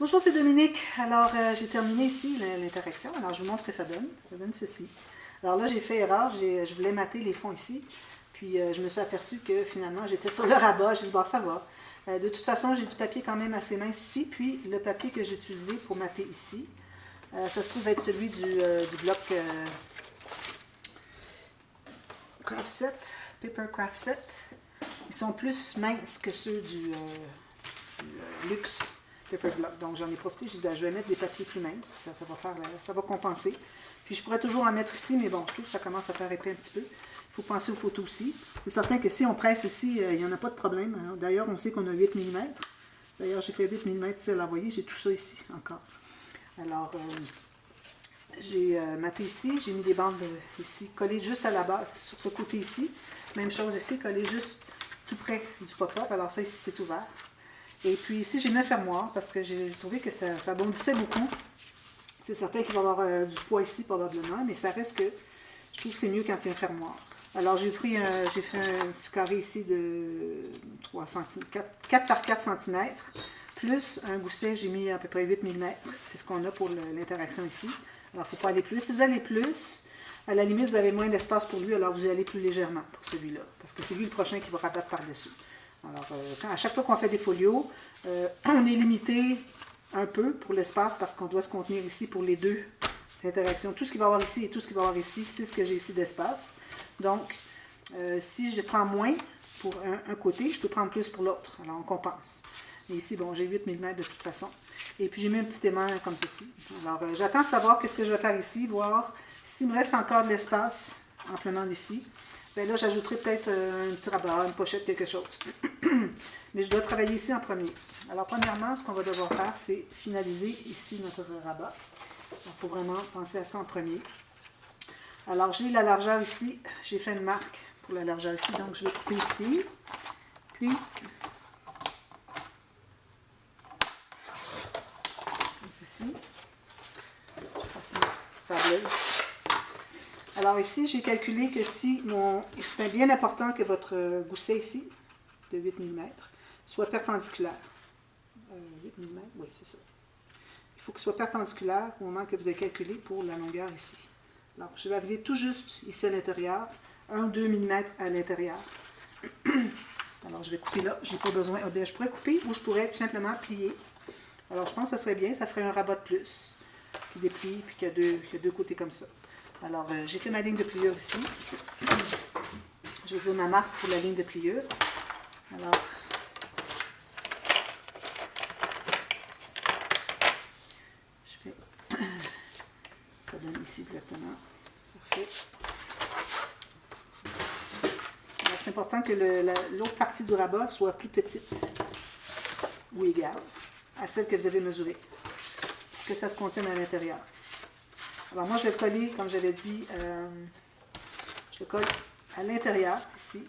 Bonjour, c'est Dominique. Alors, j'ai terminé ici l'interaction. Alors, je vous montre ce que ça donne. Ça donne ceci. Alors là, j'ai fait erreur. Je voulais mater les fonds ici. Puis, je me suis aperçue que finalement, j'étais sur le rabat. Je dit, bon, ça va. De toute façon, j'ai du papier quand même assez mince ici. Puis, le papier que j'ai utilisé pour mater ici, ça se trouve être celui du bloc Craft Set, Paper Craft Set. Ils sont plus minces que ceux du Luxe Paper Block. Donc, j'en ai profité. J'ai dit, ben, je vais mettre des papiers plus minces. Ça va compenser. Puis, je pourrais toujours en mettre ici, mais bon, je trouve que ça commence à faire épais un petit peu. Il faut penser aux photos aussi. C'est certain que si on presse ici, il n'y en a pas de problème. Hein. D'ailleurs, on sait qu'on a 8 mm. D'ailleurs, j'ai fait 8 mm ici à l'envoyer. J'ai tout ça ici encore. Alors, j'ai maté ici. J'ai mis des bandes ici, collées juste à la base, sur le côté ici. Même chose ici, collées juste tout près du pop-up. Alors ça, ici, c'est ouvert. Et puis ici, j'ai mis un fermoir parce que j'ai trouvé que ça bondissait beaucoup. C'est certain qu'il va y avoir du poids ici probablement, mais ça reste que je trouve que c'est mieux quand il y a un fermoir. Alors j'ai fait un petit carré ici de 4 par 4 cm, plus un gousset, j'ai mis à peu près 8 mm. C'est ce qu'on a pour l'interaction ici. Alors il ne faut pas aller plus. Si vous allez plus, à la limite, vous avez moins d'espace pour lui, alors vous allez plus légèrement pour celui-là, parce que c'est lui le prochain qui va rabattre par-dessus. Alors, à chaque fois qu'on fait des folios, on est limité un peu pour l'espace parce qu'on doit se contenir ici pour les deux interactions. Tout ce qu'il va y avoir ici et tout ce qu'il va y avoir ici, c'est ce que j'ai ici d'espace. Donc, si je prends moins pour un côté, je peux prendre plus pour l'autre. Alors, on compense. Et ici, bon, j'ai 8 mm de toute façon. Et puis, j'ai mis un petit aimant comme ceci. Alors, j'attends de savoir qu'est-ce que je vais faire ici, voir s'il me reste encore de l'espace amplement d'ici. Bien là, j'ajouterai peut-être un petit rabat, une pochette, quelque chose. Mais je dois travailler ici en premier. Alors, premièrement, ce qu'on va devoir faire, c'est finaliser ici notre rabat. Il faut vraiment penser à ça en premier. Alors, j'ai la largeur ici. J'ai fait une marque pour la largeur ici. Donc, je vais couper ici. Puis, comme ceci. Je vais passer une petite sableuse. Alors ici, j'ai calculé que si c'est bien important que votre gousset ici, de 8 mm, soit perpendiculaire. 8 mm, oui, c'est ça. Il faut qu'il soit perpendiculaire au moment que vous avez calculé pour la longueur ici. Alors, je vais arriver tout juste ici à l'intérieur, 1 ou 2 mm à l'intérieur. Alors, je vais couper là. Je n'ai pas besoin. Je pourrais couper ou je pourrais tout simplement plier. Alors, je pense que ce serait bien. Ça ferait un rabat de plus qui déplie puis qui a deux côtés comme ça. Alors, j'ai fait ma ligne de pliure ici. Je vais dire ma marque pour la ligne de pliure. Alors, je fais... Ça donne ici exactement. Parfait. Alors, c'est important que l'autre partie du rabat soit plus petite ou égale à celle que vous avez mesurée, pour que ça se contienne à l'intérieur. Alors moi, je vais le coller, comme j'avais dit, je le colle à l'intérieur, ici,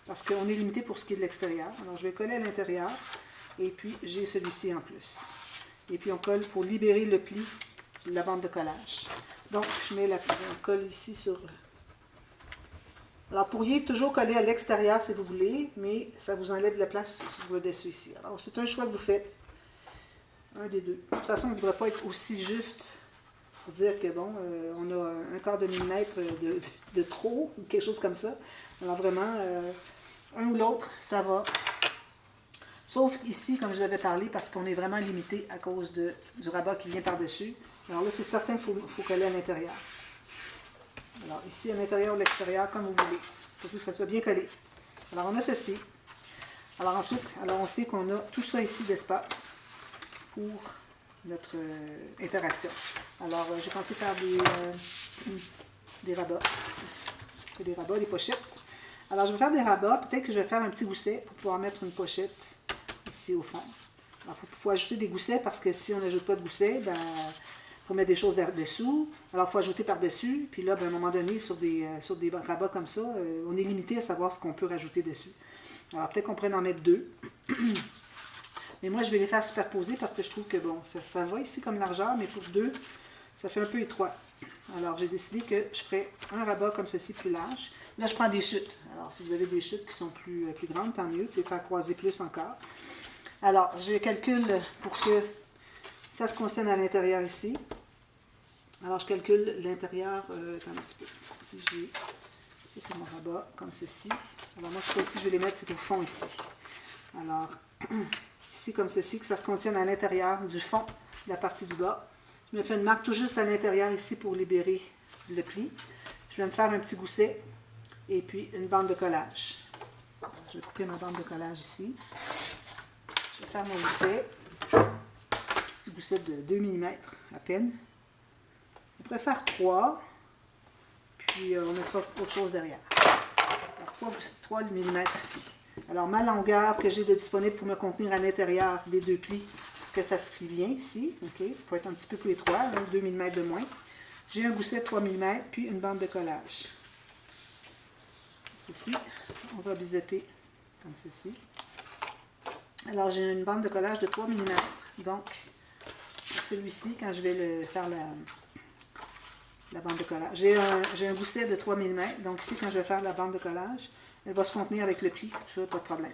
parce qu'on est limité pour ce qui est de l'extérieur. Alors je vais coller à l'intérieur, et puis j'ai celui-ci en plus. Et puis on colle pour libérer le pli de la bande de collage. Donc je mets la colle ici sur... Alors vous pourriez toujours coller à l'extérieur si vous voulez, mais ça vous enlève de la place sur le dessus ici. Alors c'est un choix que vous faites, un des deux. De toute façon, il ne devrait pas être aussi juste pour dire que bon, on a un quart de millimètre de trop, ou quelque chose comme ça. Alors vraiment, un ou l'autre, ça va. Sauf ici, comme je vous avais parlé, parce qu'on est vraiment limité à cause du rabat qui vient par-dessus. Alors là, c'est certain qu'il faut coller à l'intérieur. Alors ici, à l'intérieur ou à l'extérieur, comme vous voulez. Il faut que ça soit bien collé. Alors on a ceci. Alors ensuite, on sait qu'on a tout ça ici d'espace pour notre interaction. Alors, j'ai pensé faire des rabats. Des rabats, des pochettes. Alors, je vais faire des rabats. Peut-être que je vais faire un petit gousset pour pouvoir mettre une pochette ici au fond. Alors, il faut ajouter des goussets parce que si on n'ajoute pas de gousset, ben, il faut mettre des choses dessous. Alors, il faut ajouter par-dessus. Puis là, ben, à un moment donné, sur des rabats comme ça, on est limité à savoir ce qu'on peut rajouter dessus. Alors, peut-être qu'on pourrait en mettre 2. Mais moi, je vais les faire superposer parce que je trouve que, bon, ça va ici comme largeur, mais pour 2, ça fait un peu étroit. Alors, j'ai décidé que je ferai un rabat comme ceci, plus large. Là, je prends des chutes. Alors, si vous avez des chutes qui sont plus grandes, tant mieux. Vous pouvez faire croiser plus encore. Alors, je calcule pour que Ça se contient à l'intérieur ici. Alors, je calcule l'intérieur. Attends un petit peu. Si j'ai... C'est mon rabat, comme ceci. Alors, moi, ce ici, je vais les mettre, c'est au fond ici. Alors, ici, comme ceci, que ça se contient à l'intérieur du fond de la partie du bas. Je me fais une marque tout juste à l'intérieur ici pour libérer le pli. Je vais me faire un petit gousset et puis une bande de collage. Alors, je vais couper ma bande de collage ici. Je vais faire mon gousset. Petit gousset de 2 mm à peine. On pourrait faire 3. Puis on mettra autre chose derrière. Alors 3 mm ici. Alors ma longueur que j'ai de disponible pour me contenir à l'intérieur des 2 plis, que ça se plie bien ici. OK? Il faut être un petit peu plus étroit, donc 2 mm de moins. J'ai un gousset de 3 mm, puis une bande de collage. Ceci, on va biseauter comme ceci. Alors j'ai une bande de collage de 3 mm. Donc, celui-ci, quand je vais faire la bande de collage. J'ai un gousset de 3 mm, donc ici, quand je vais faire la bande de collage, elle va se contenir avec le pli, ça, pas de problème.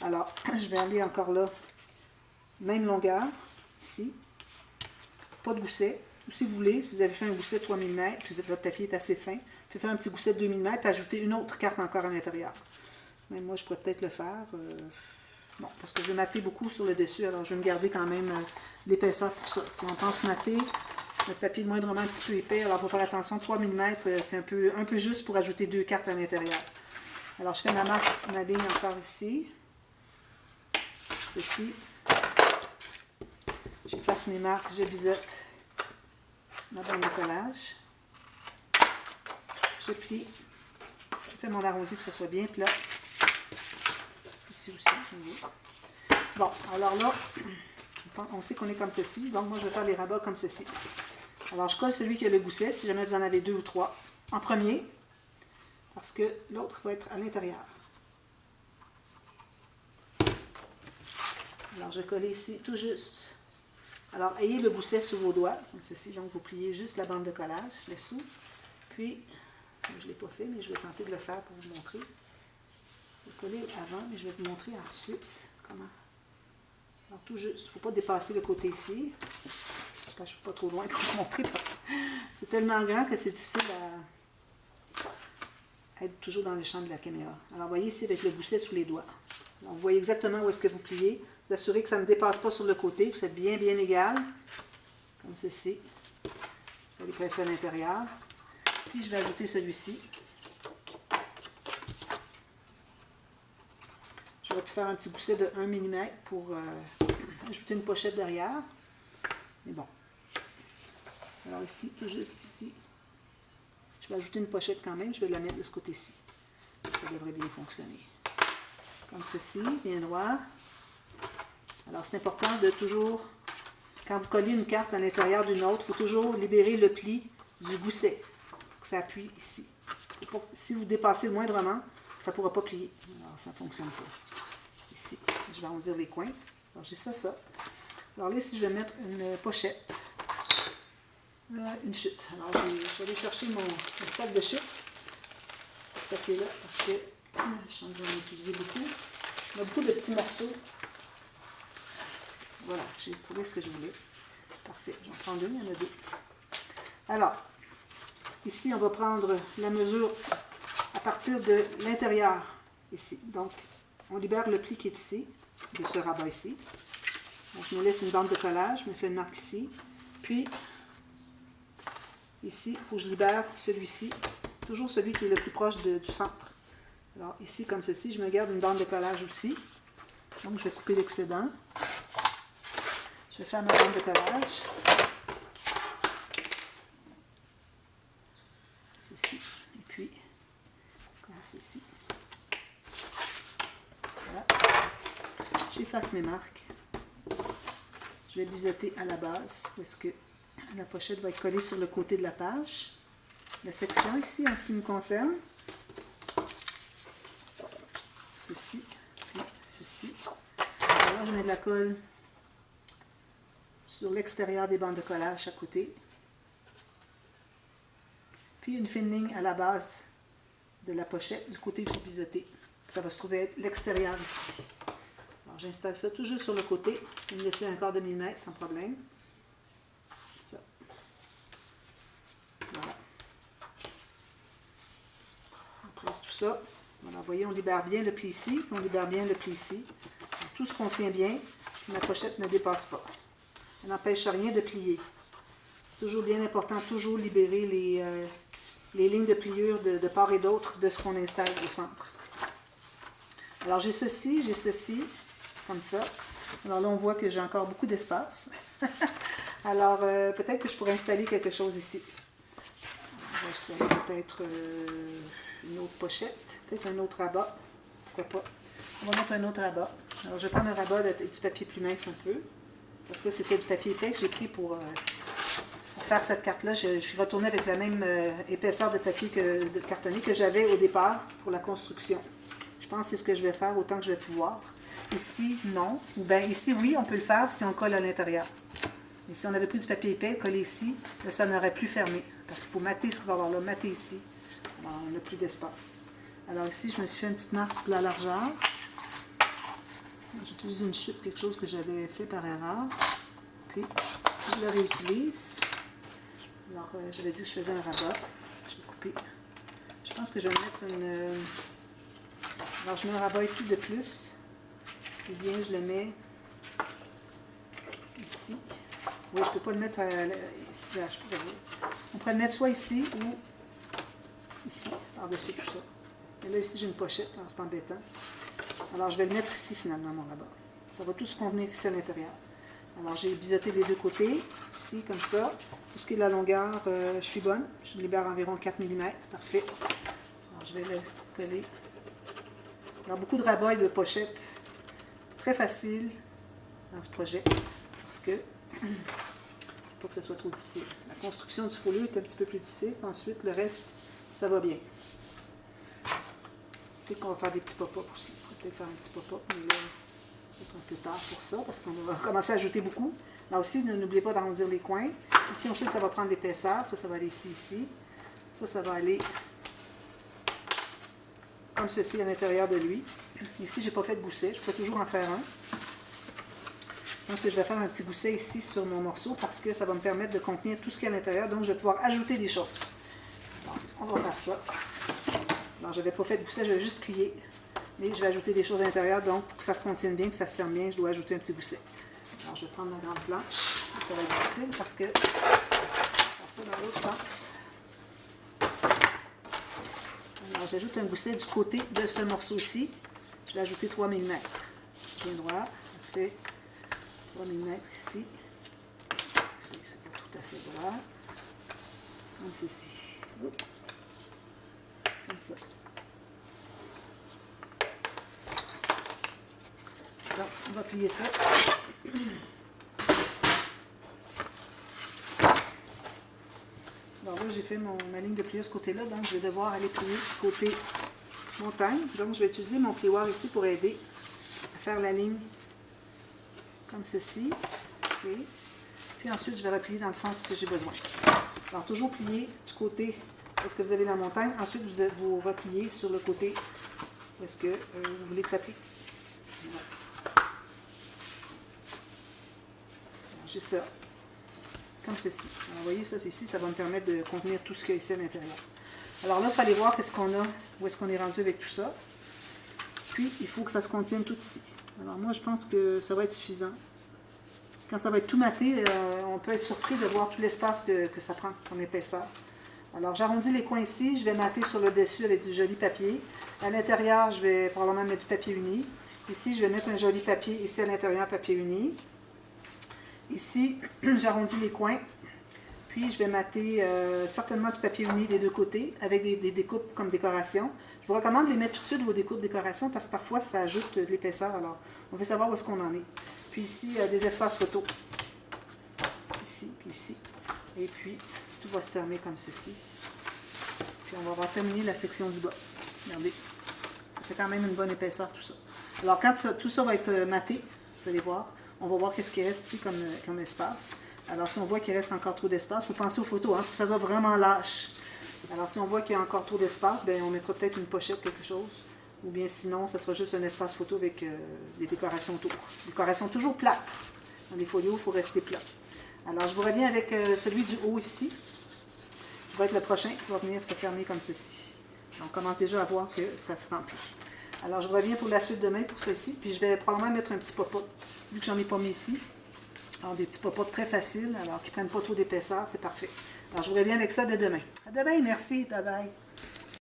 Alors, je vais aller encore là, même longueur, ici, pas de gousset, ou si vous voulez, si vous avez fait un gousset de 3 mm, puis votre papier est assez fin, faites faire un petit gousset de 2 mm, puis ajouter une autre carte encore à l'intérieur. Même moi, je pourrais peut-être le faire, bon, parce que je vais mater beaucoup sur le dessus, alors je vais me garder quand même l'épaisseur pour ça. Si on pense mater, notre papier est moindrement un petit peu épais, alors il faut faire attention, 3 mm, c'est un peu juste pour ajouter 2 cartes à l'intérieur. Alors je fais ma marque, ma ligne encore ici. Ceci. J'efface mes marques, je biseaute ma bande de collage. Je plie. Je fais mon arrondi pour que ça soit bien plat. Ici aussi, je veux. Bon, alors là, on sait qu'on est comme ceci, donc moi je vais faire les rabats comme ceci. Alors je colle celui qui a le gousset, si jamais vous en avez 2 ou 3, en premier, parce que l'autre va être à l'intérieur. Alors je vais coller ici tout juste. Alors ayez le gousset sur vos doigts, comme ceci, donc vous pliez juste la bande de collage, dessous. Puis, je ne l'ai pas fait, mais je vais tenter de le faire pour vous montrer. Je vais coller avant, mais je vais vous montrer ensuite comment. Alors tout juste, il ne faut pas dépasser le côté ici. J'espère que je ne suis pas trop loin pour vous montrer parce que c'est tellement grand que c'est difficile à être toujours dans le champ de la caméra. Alors vous voyez ici avec le gousset sous les doigts. Alors, vous voyez exactement où est-ce que vous pliez. Vous assurez que ça ne dépasse pas sur le côté, que c'est bien égal, comme ceci. Je vais les presser à l'intérieur. Puis je vais ajouter celui-ci. J'aurais pu faire un petit gousset de 1 mm pour ajouter une pochette derrière. Mais bon. Alors ici, tout juste ici, je vais ajouter une pochette quand même. Je vais la mettre de ce côté-ci. Ça devrait bien fonctionner. Comme ceci, bien droit. Alors c'est important de toujours, quand vous collez une carte à l'intérieur d'une autre, il faut toujours libérer le pli du gousset. Pour que ça appuie ici. Si vous dépassez le moindrement, ça ne pourra pas plier. Alors ça ne fonctionne pas. Ici, je vais arrondir les coins. Alors j'ai ça. Alors là, ici, je vais mettre une pochette. Là, une chute. Alors je vais aller chercher mon sac de chute. Ce papier-là, parce que je sens que j'en ai utilisé beaucoup. Il y a beaucoup de petits morceaux. Voilà, j'ai trouvé ce que je voulais. Parfait, j'en prends deux, il y en a deux. Alors, ici, on va prendre la mesure à partir de l'intérieur, ici. Donc, on libère le pli qui est ici, de ce rabat ici. Donc, je me laisse une bande de collage, je me fais une marque ici. Puis, ici, il faut que je libère celui-ci, toujours celui qui est le plus proche du centre. Alors, ici, comme ceci, je me garde une bande de collage aussi. Donc, je vais couper l'excédent. Je vais faire ma bande de collage. Ceci. Et puis, comme ceci. Voilà. J'efface mes marques. Je vais biseauter à la base parce que la pochette va être collée sur le côté de la page. La section ici, en ce qui nous concerne. Ceci. Puis ceci. Alors, je mets de la colle sur l'extérieur des bandes de collage à côté. Puis une fine ligne à la base de la pochette du côté que j'ai biseauté. Ça va se trouver être l'extérieur ici. Alors j'installe ça tout juste sur le côté. Je vais me laisser un quart de millimètre sans problème. passe tout ça. Alors, vous voyez, on libère bien le pli ici, on libère bien le pli ici. Donc, tout se contient bien, puis ma pochette ne dépasse pas. Elle n'empêche rien de plier. Toujours bien important, toujours libérer les lignes de pliure de part et d'autre de ce qu'on installe au centre. Alors, j'ai ceci, comme ça. Alors là, on voit que j'ai encore beaucoup d'espace. Alors, peut-être que je pourrais installer quelque chose ici. On va installer peut-être une autre pochette, peut-être un autre rabat. Pourquoi pas? On va mettre un autre rabat. Alors, je vais prendre un rabat du papier plus mince un peu. Parce que c'était du papier épais que j'ai pris pour faire cette carte-là. Je suis retournée avec la même épaisseur de papier de cartonné que j'avais au départ pour la construction. Je pense que c'est ce que je vais faire autant que je vais pouvoir. Ici, non. Ou bien ici, oui, on peut le faire si on colle à l'intérieur. Et si on avait pris du papier épais, collé ici, là, ça n'aurait plus fermé. Parce qu'il faut mater ce qu'on va avoir là, mater ici. Alors, on n'a plus d'espace. Alors ici, je me suis fait une petite marque pour la largeur. J'utilise une chute, quelque chose que j'avais fait par erreur. Puis, je le réutilise. Alors, j'avais dit que je faisais un rabat. Je vais couper. Je pense que je vais mettre une... Alors, je mets un rabat ici de plus. Ou bien, je le mets ici. Oui, je ne peux pas le mettre ici. Là, je pourrais... On pourrait le mettre soit ici ou ici, par-dessus tout ça. Et là, ici, j'ai une pochette. Alors, c'est embêtant. Alors, je vais le mettre ici, finalement, mon rabat. Ça va tout se convenir ici à l'intérieur. Alors, j'ai biseauté les deux côtés, ici, comme ça. Pour ce qui est de la longueur, je suis bonne. Je libère environ 4 mm. Parfait. Alors, je vais le coller. Alors, beaucoup de rabats et de pochettes. Très facile dans ce projet. Parce que, pour que ce soit trop difficile. La construction du folio est un petit peu plus difficile. Ensuite, le reste, ça va bien. Peut-être qu'on va faire des petits pop-up aussi. On va peut-être faire un petit pop-up, mais là, c'est un peu tard pour ça, parce qu'on va commencer à ajouter beaucoup. Là aussi, n'oubliez pas d'arrondir les coins. Ici, on sait que ça va prendre l'épaisseur. Ça va aller ici. Ça va aller comme ceci à l'intérieur de lui. Ici, je n'ai pas fait de gousset. Je peux toujours en faire un. Je pense que je vais faire un petit gousset ici sur mon morceau parce que ça va me permettre de contenir tout ce qui est à l'intérieur. Donc, je vais pouvoir ajouter des choses. Donc, on va faire ça. Alors, je n'avais pas fait de gousset, je vais juste plier. Mais je vais ajouter des choses à l'intérieur. Donc, pour que ça se contienne bien, que ça se ferme bien, je dois ajouter un petit gousset. Alors, je vais prendre ma grande planche. Ça va être difficile parce que je vais faire ça dans l'autre sens. Alors, j'ajoute un gousset du côté de ce morceau-ci. Je vais ajouter 3 mm. Bien droit. Parfait. 3 mm ici. Excusez, c'est pas tout à fait droit. Comme ceci. Comme ça. Donc, on va plier ça. Alors là, j'ai fait ma ligne de pliure de ce côté-là, donc je vais devoir aller plier du côté montagne. Donc, je vais utiliser mon plioir ici pour aider à faire la ligne comme ceci. Okay. Puis ensuite, je vais replier dans le sens que j'ai besoin. Alors, toujours plier du côté où est-ce que vous avez la montagne. Ensuite, vous repliez sur le côté où est-ce que vous voulez que ça plie. Voilà. J'ai ça. Comme ceci. Alors, vous voyez, ça, ici, ça va me permettre de contenir tout ce qu'il y a ici à l'intérieur. Alors là, il fallait voir qu'est-ce qu'on a, où est-ce qu'on est rendu avec tout ça. Puis, il faut que ça se contienne tout ici. Alors moi, je pense que ça va être suffisant. Quand ça va être tout maté, on peut être surpris de voir tout l'espace que ça prend comme épaisseur. Alors, j'arrondis les coins ici. Je vais mater sur le dessus avec du joli papier. À l'intérieur, je vais probablement mettre du papier uni. Ici, je vais mettre un joli papier. Ici, à l'intérieur, papier uni. Ici, j'arrondis les coins. Puis, je vais mater certainement du papier uni des deux côtés avec des découpes comme décoration. Je vous recommande de les mettre tout de suite, vos découpes décoration, parce que parfois, ça ajoute de l'épaisseur. Alors, on veut savoir où est-ce qu'on en est. Puis ici, des espaces photo. Ici, puis ici. Et puis, tout va se fermer comme ceci. Puis, on va avoir terminé la section du bas. Regardez. Ça fait quand même une bonne épaisseur, tout ça. Alors, quand tout ça va être maté, vous allez voir, on va voir qu'est-ce qui reste ici comme espace. Alors, si on voit qu'il reste encore trop d'espace, il faut penser aux photos, il faut que ça soit vraiment lâche. Alors, si on voit qu'il y a encore trop d'espace, bien, on mettra peut-être une pochette, quelque chose. Ou bien sinon, ça sera juste un espace photo avec des décorations autour. Décorations toujours plates. Dans les folios, il faut rester plat. Alors, je vous reviens avec celui du haut ici. Qui va être le prochain, qui va venir se fermer comme ceci. On commence déjà à voir que ça se remplit. Alors, je reviens pour la suite demain pour celle-ci. Puis, je vais probablement mettre un petit pop-up, vu que j'en ai pas mis ici. Alors, des petits pop-up très faciles, alors qui ne prennent pas trop d'épaisseur, c'est parfait. Alors, je vous reviens avec ça dès demain. À demain, merci. Bye bye.